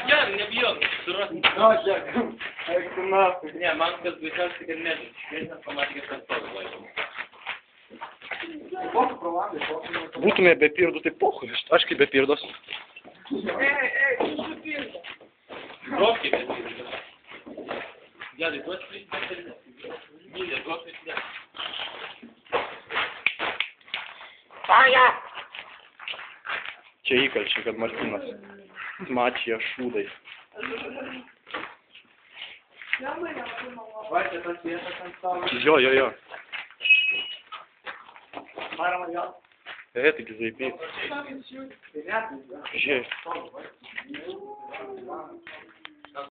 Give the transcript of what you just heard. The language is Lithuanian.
Я не бьем, не, мамка сбежался, как медленно. Медленно помогает Būtų be pirdų, tai pohui, aš kaip be pirdos. Бровки без пирда. Дядя, 25 лет. Миля, 25 лет. Čia įkalčiai, kad Martinas mačia šūdai. Jo. Taigi zaibi. Žiūrėk.